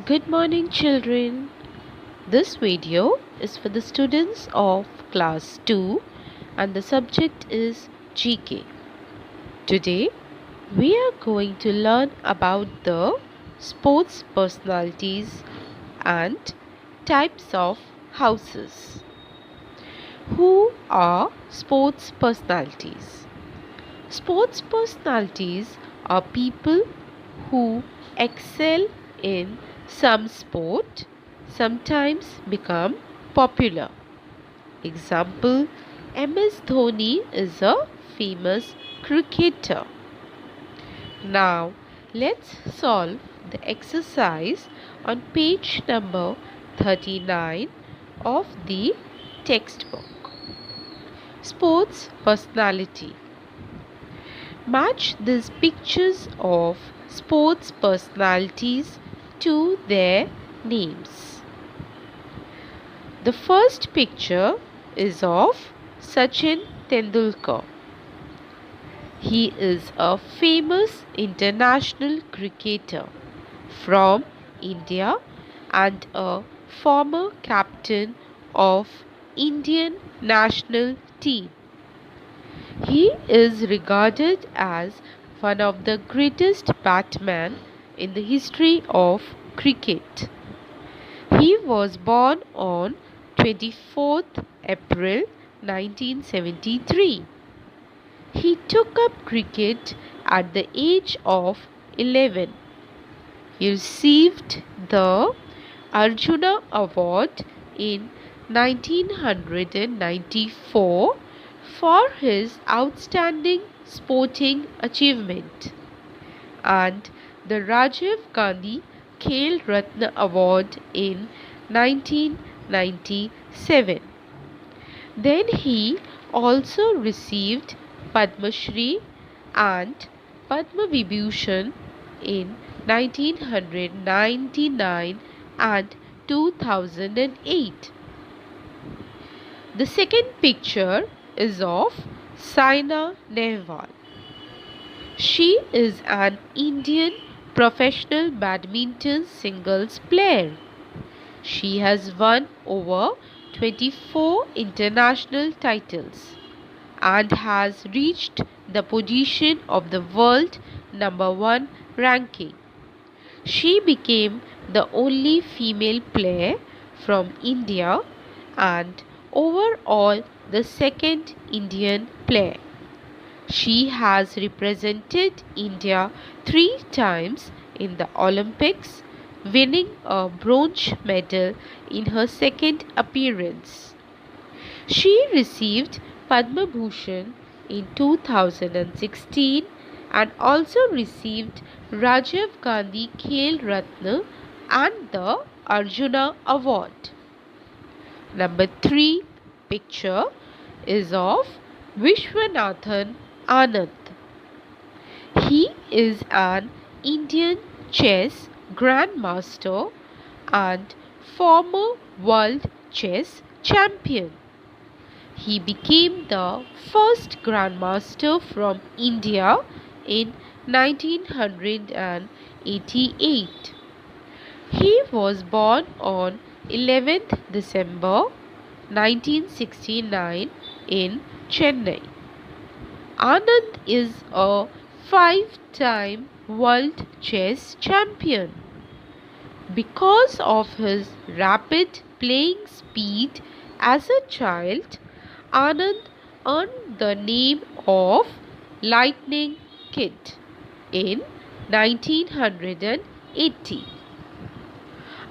Good morning, children. This video is for the students of class 2 and the subject is GK. Today we are going to learn about the sports personalities and types of houses. Who are sports personalities? Sports personalities are people who excel in some sport, sometimes become popular. Example, MS Dhoni is a famous cricketer. Now, let's solve the exercise on page number 39 of the textbook. Sports personality. Match these pictures of sports personalities to their names. The first picture is of Sachin Tendulkar. He is a famous international cricketer from India and a former captain of Indian national team. He is regarded as one of the greatest batsmen in the history of cricket. He was born on 24th April 1973. He took up cricket at the age of 11. He received the Arjuna Award in 1994 for his outstanding sporting achievement and the Rajiv Gandhi Khel Ratna Award in 1997. Then he also received Padma Shri and Padma Vibhushan in 1999 and 2008. The second picture is of Saina Nehwal. She is an Indian professional badminton singles player. She has won over 24 international titles and has reached the position of the world number 1 ranking. She became the only female player from India and overall the second Indian player. She has represented India 3 times in the Olympics, winning a bronze medal in her second appearance. She received Padma Bhushan in 2016 and also received Rajiv Gandhi Khel Ratna and the Arjuna Award. Number 3 picture is of Vishwanathan Anand. He is an Indian chess grandmaster and former world chess champion. He became the first grandmaster from India in 1988. He was born on 11th December 1969 in Chennai. Anand is a 5-time world chess champion. Because of his rapid playing speed as a child, Anand earned the name of Lightning Kid in 1980.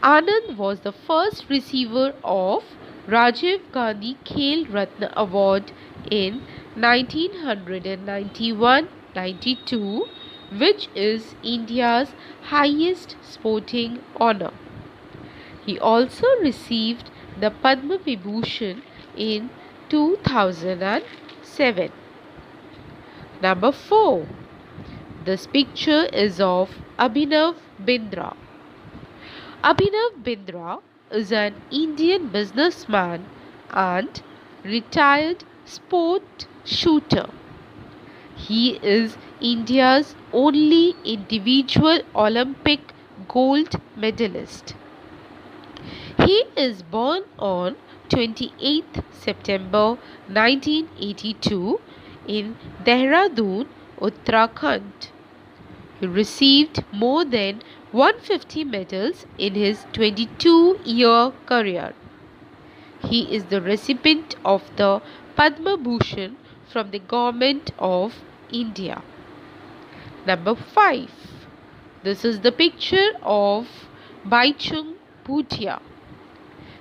Anand was the first receiver of Rajiv Gandhi Khel Ratna Award in 1991-92, which is India's highest sporting honor. He also received the Padma Vibhushan in 2007. Number 4. This picture is of Abhinav Bindra. Abhinav Bindra is an Indian businessman and retired sport shooter. He is India's only individual Olympic gold medalist. He is born on 28th September 1982 in Dehradun, Uttarakhand. He received more than 150 medals in his 22-year career. He is the recipient of the Padma Bhushan from the Government of India. Number 5. This is the picture of Baichung Bhutia.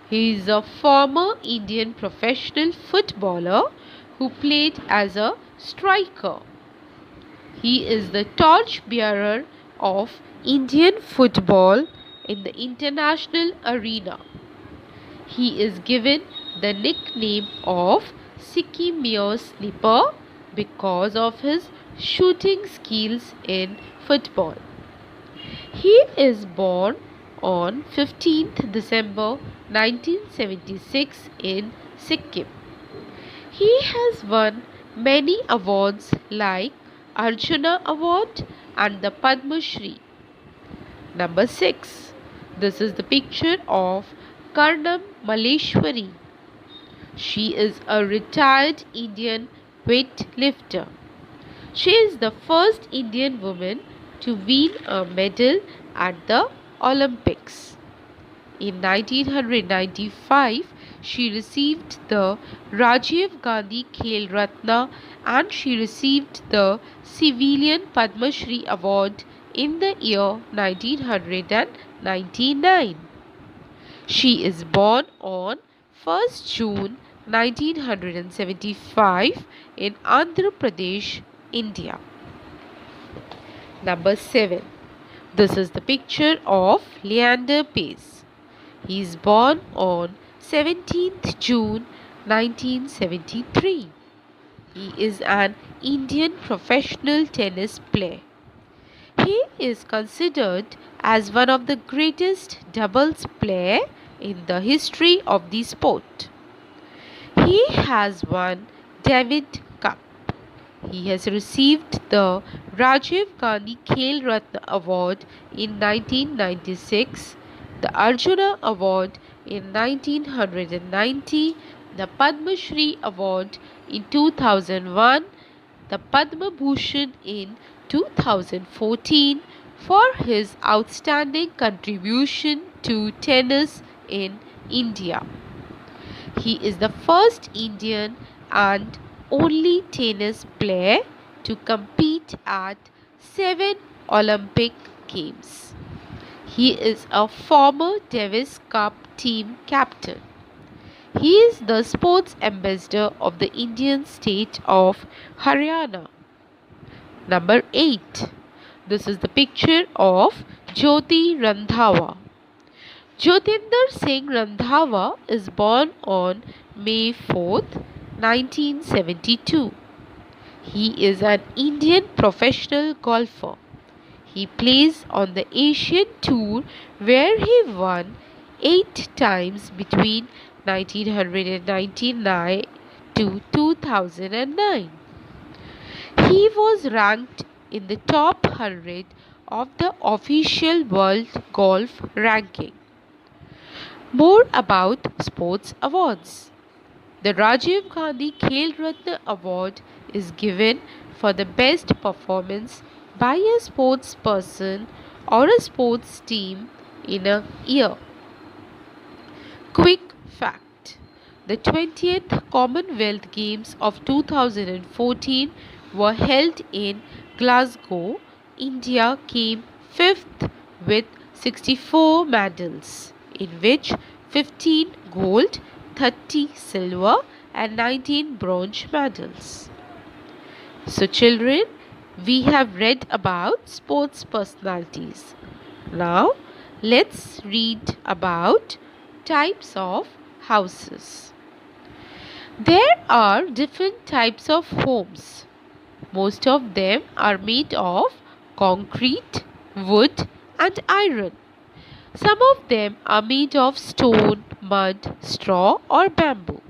He is a former Indian professional footballer who played as a striker. He is the torchbearer of Indian football in the international arena. He is given the nickname of Sycamore Slipper because of his shooting skills in football. He is born on 15th December 1976 in Sikkim. He has won many awards like Arjuna Award and the Padma Shri. Number 6. This is the picture of Karnam Malleshwari. She is a retired Indian weightlifter. She is the first Indian woman to win a medal at the Olympics. In 1995, she received the Rajiv Gandhi Khel Ratna and she received the Civilian Padma Shri Award in the year 1999. She is born on 1st June 1975 in Andhra Pradesh, India. Number 7. This is the picture of Leander Paes. He is born on 17th June 1973. He is an Indian professional tennis player. He is considered as one of the greatest doubles players in the history of the sport. He has won David Cup. He has received the Rajiv Gandhi Khel Ratna Award in 1996, the Arjuna Award in 1990, the Padma Shri Award in 2001, the Padma Bhushan in 2014 for his outstanding contribution to tennis in India. He is the first Indian and only tennis player to compete at 7 Olympic Games. He is a former Davis Cup team captain. He is the sports ambassador of the Indian state of Haryana. Number 8. This is the picture of Jyoti Randhawa. Jyotinder Singh Randhawa is born on May 4th, 1972. He is an Indian professional golfer. He plays on the Asian Tour where he won 8 times between 1999 to 2009. He was ranked in the top 100 of the official world golf ranking. More about sports awards. The Rajiv Gandhi Khel Ratna Award is given for the best performance by a sports person or a sports team in a year. Quick fact: the 20th Commonwealth Games of 2014 were held in Glasgow. India came 5th with 64 medals, in which 15 gold, 30 silver and 19 bronze medals. So children, we have read about sports personalities. Now let's read about types of houses. There are different types of homes. Most of them are made of concrete, wood and iron. Some of them are made of stone, mud, straw or bamboo.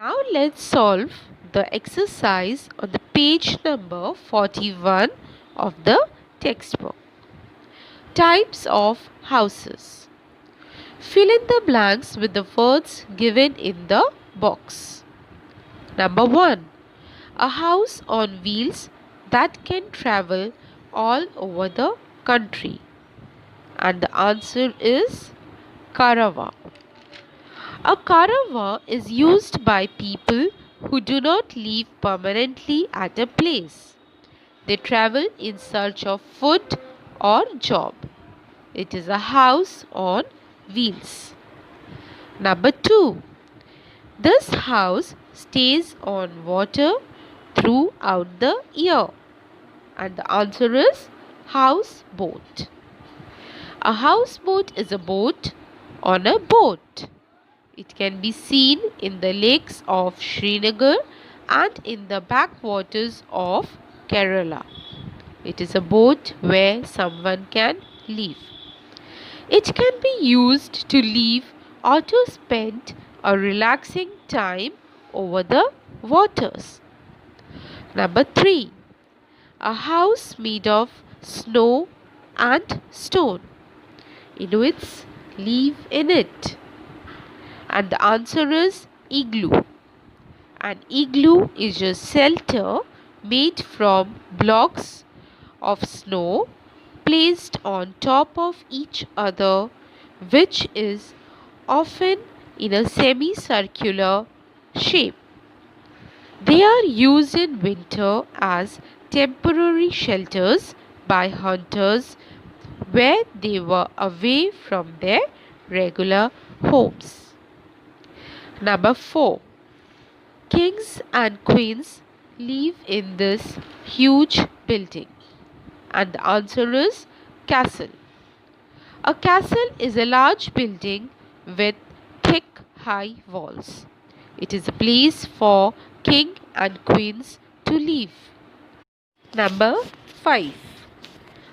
Now let's solve the exercise on the page number 41 of the textbook. Types of houses. Fill in the blanks with the words given in the box. Number 1. A house on wheels that can travel all over the country. And the answer is caravan. A caravan is used by people who do not live permanently at a place. They travel in search of food or job. It is a house on wheels. Number 2. This house stays on water throughout the year. And the answer is houseboat. A houseboat is a boat on a boat. It can be seen in the lakes of Srinagar and in the backwaters of Kerala. It is a boat where someone can live. It can be used to live or to spend a relaxing time over the waters. Number 3. A house made of snow and stone. Inuits live in it. And the answer is igloo. An igloo is a shelter made from blocks of snow placed on top of each other, which is often in a semicircular shape. They are used in winter as temporary shelters by hunters where they were away from their regular homes. Number 4. Kings and queens live in this huge building. And the answer is castle. A castle is a large building with thick, high walls. It is a place for king and queens to live. Number 5.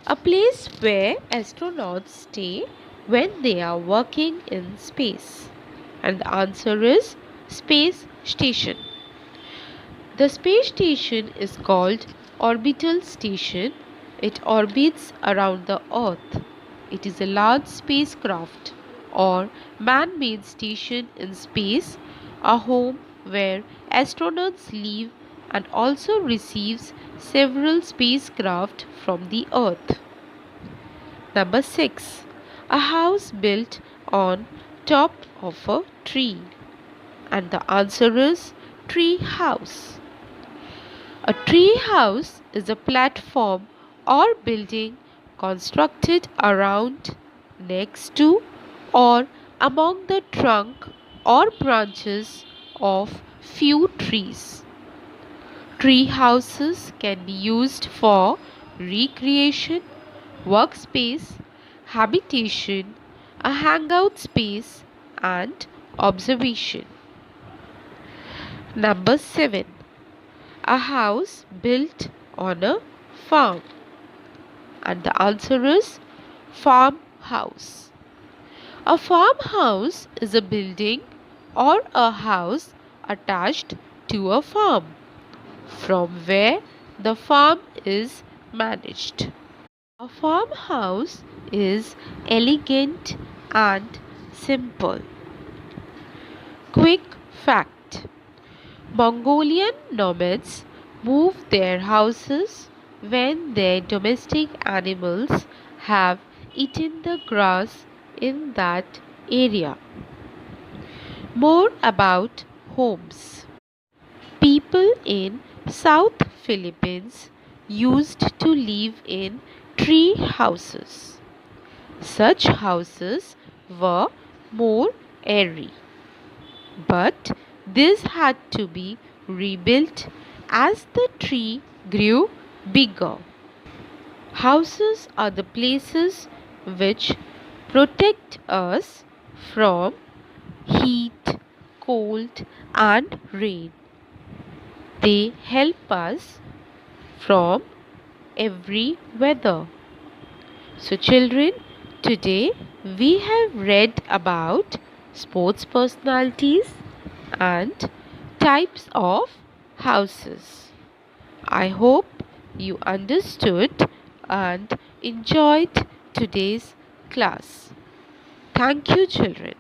A place where astronauts stay when they are working in space. And the answer is space station. The space station is called orbital station. It orbits around the Earth. It is a large spacecraft or man-made station in space, a home where astronauts live and also receives several spacecraft from the Earth. Number 6. A house built on top of a tree. And the answer is tree house. A tree house is a platform or building constructed around, next to, or among the trunk or branches of few trees. Tree houses can be used for recreation, workspace, habitation, a hangout space, and observation. Number 7. A house built on a farm. And the answer is farmhouse. A farmhouse is a building or a house attached to a farm, from where the farm is managed. A farmhouse is elegant and simple. Quick fact: Mongolian nomads move their houses when their domestic animals have eaten the grass in that area. More about homes. People in South Philippines used to live in tree houses. Such houses were more airy, but this had to be rebuilt as the tree grew bigger. Houses are the places which protect us from heat, cold, and rain. They help us from every weather. So, children, today we have read about sports personalities and types of houses. I hope you understood and enjoyed today's class. Thank you, children.